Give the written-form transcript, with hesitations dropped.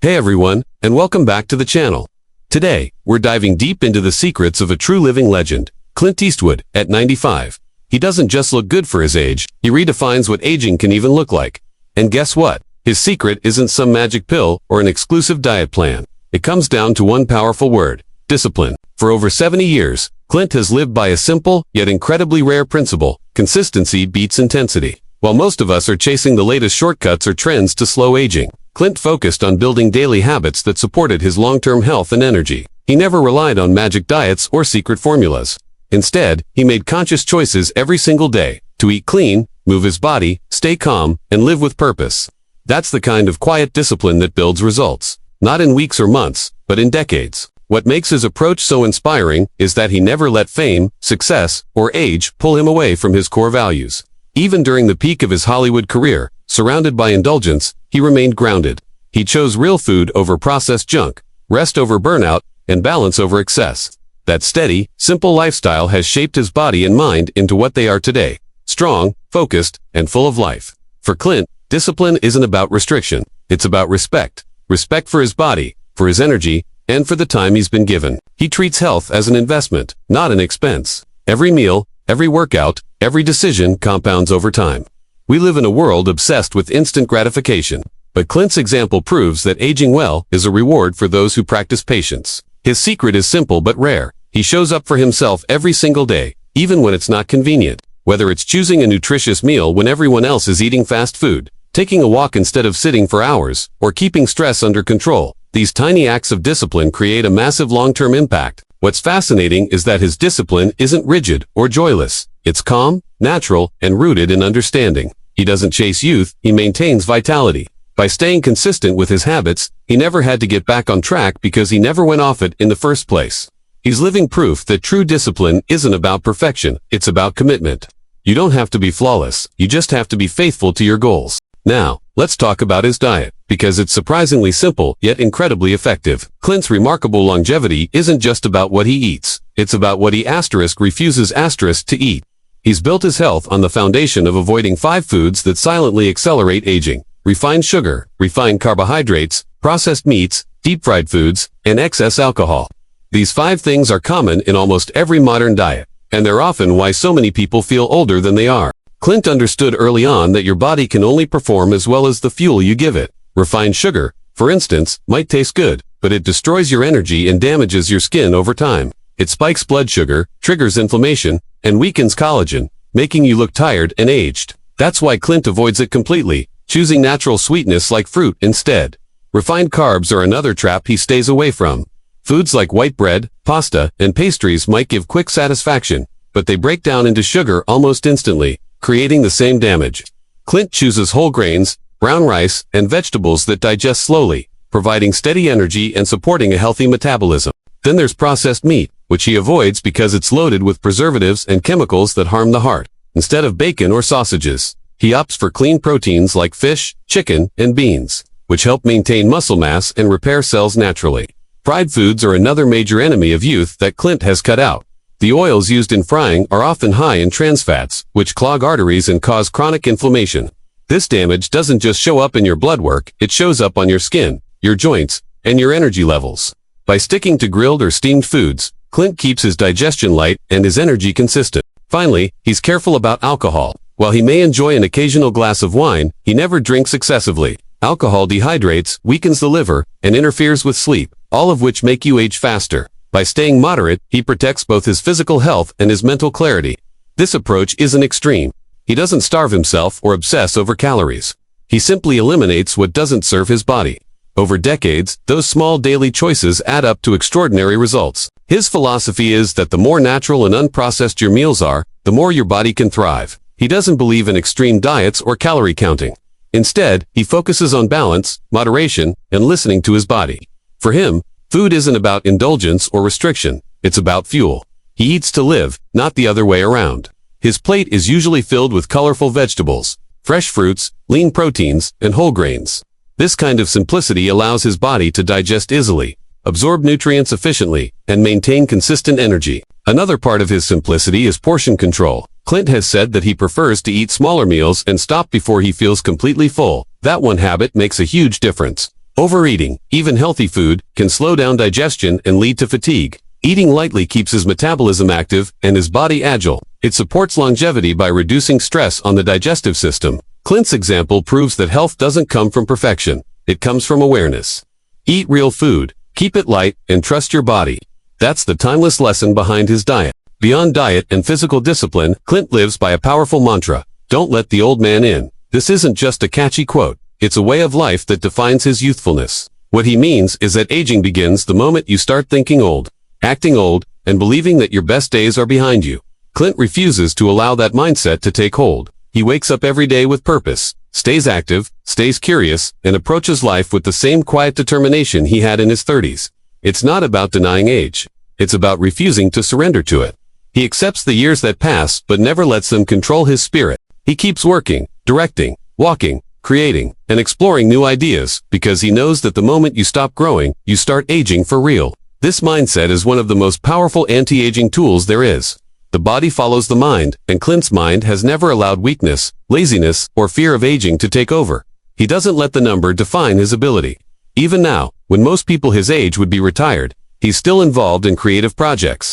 Hey everyone, and welcome back to the channel. Today, we're diving deep into the secrets of a true living legend, Clint Eastwood, at 95. He doesn't just look good for his age, he redefines what aging can even look like. And guess what? His secret isn't some magic pill or an exclusive diet plan. It comes down to one powerful word: discipline. For over 70 years, Clint has lived by a simple, yet incredibly rare principle: consistency beats intensity. While most of us are chasing the latest shortcuts or trends to slow aging, Clint focused on building daily habits that supported his long-term health and energy. He never relied on magic diets or secret formulas. Instead, he made conscious choices every single day to eat clean, move his body, stay calm, and live with purpose. That's the kind of quiet discipline that builds results, not in weeks or months, but in decades. What makes his approach so inspiring is that he never let fame, success, or age pull him away from his core values. Even during the peak of his Hollywood career, surrounded by indulgence, he remained grounded. He chose real food over processed junk, rest over burnout, and balance over excess. That steady, simple lifestyle has shaped his body and mind into what they are today: strong, focused, and full of life. For Clint, discipline isn't about restriction. It's about respect. Respect for his body, for his energy, and for the time he's been given. He treats health as an investment, not an expense. Every meal, every workout, every decision compounds over time. We live in a world obsessed with instant gratification, but Clint's example proves that aging well is a reward for those who practice patience. His secret is simple but rare. He shows up for himself every single day, even when it's not convenient. Whether it's choosing a nutritious meal when everyone else is eating fast food, taking a walk instead of sitting for hours, or keeping stress under control, these tiny acts of discipline create a massive long-term impact. What's fascinating is that his discipline isn't rigid or joyless. It's calm, natural, and rooted in understanding. He doesn't chase youth, he maintains vitality. By staying consistent with his habits, he never had to get back on track because he never went off it in the first place. He's living proof that true discipline isn't about perfection, it's about commitment. You don't have to be flawless, you just have to be faithful to your goals. Now, let's talk about his diet, because it's surprisingly simple, yet incredibly effective. Clint's remarkable longevity isn't just about what he eats, it's about what he refuses to eat. He's built his health on the foundation of avoiding 5 foods that silently accelerate aging: refined sugar, refined carbohydrates, processed meats, deep-fried foods, and excess alcohol. These 5 things are common in almost every modern diet, and they're often why so many people feel older than they are. Clint understood early on that your body can only perform as well as the fuel you give it. Refined sugar, for instance, might taste good, but it destroys your energy and damages your skin over time. It spikes blood sugar, triggers inflammation, and weakens collagen, making you look tired and aged. That's why Clint avoids it completely, choosing natural sweetness like fruit instead. Refined carbs are another trap he stays away from. Foods like white bread, pasta, and pastries might give quick satisfaction, but they break down into sugar almost instantly, creating the same damage. Clint chooses whole grains, brown rice, and vegetables that digest slowly, providing steady energy and supporting a healthy metabolism. Then there's processed meat, which he avoids because it's loaded with preservatives and chemicals that harm the heart. Instead of bacon or sausages, he opts for clean proteins like fish, chicken, and beans, which help maintain muscle mass and repair cells naturally. Fried foods are another major enemy of youth that Clint has cut out. The oils used in frying are often high in trans fats, which clog arteries and cause chronic inflammation. This damage doesn't just show up in your blood work, it shows up on your skin, your joints, and your energy levels. By sticking to grilled or steamed foods, Clint keeps his digestion light and his energy consistent. Finally, he's careful about alcohol. While he may enjoy an occasional glass of wine, he never drinks excessively. Alcohol dehydrates, weakens the liver, and interferes with sleep, all of which make you age faster. By staying moderate, he protects both his physical health and his mental clarity. This approach isn't extreme. He doesn't starve himself or obsess over calories. He simply eliminates what doesn't serve his body. Over decades, those small daily choices add up to extraordinary results. His philosophy is that the more natural and unprocessed your meals are, the more your body can thrive. He doesn't believe in extreme diets or calorie counting. Instead, he focuses on balance, moderation, and listening to his body. For him, food isn't about indulgence or restriction, it's about fuel. He eats to live, not the other way around. His plate is usually filled with colorful vegetables, fresh fruits, lean proteins, and whole grains. This kind of simplicity allows his body to digest easily, absorb nutrients efficiently, and maintain consistent energy. Another part of his simplicity is portion control. Clint has said that he prefers to eat smaller meals and stop before he feels completely full. That one habit makes a huge difference. Overeating, even healthy food, can slow down digestion and lead to fatigue. Eating lightly keeps his metabolism active and his body agile. It supports longevity by reducing stress on the digestive system. Clint's example proves that health doesn't come from perfection. It comes from awareness. Eat real food, keep it light, and trust your body. That's the timeless lesson behind his diet. Beyond diet and physical discipline, Clint lives by a powerful mantra. Don't let the old man in. This isn't just a catchy quote. It's a way of life that defines his youthfulness. What he means is that aging begins the moment you start thinking old, acting old, and believing that your best days are behind you. Clint refuses to allow that mindset to take hold. He wakes up every day with purpose, stays active, stays curious, and approaches life with the same quiet determination he had in his 30s. It's not about denying age. It's about refusing to surrender to it. He accepts the years that pass, but never lets them control his spirit. He keeps working, directing, walking, creating, and exploring new ideas, because he knows that the moment you stop growing, you start aging for real. This mindset is one of the most powerful anti-aging tools there is. The body follows the mind, and Clint's mind has never allowed weakness, laziness, or fear of aging to take over. He doesn't let the number define his ability. Even now, when most people his age would be retired, he's still involved in creative projects.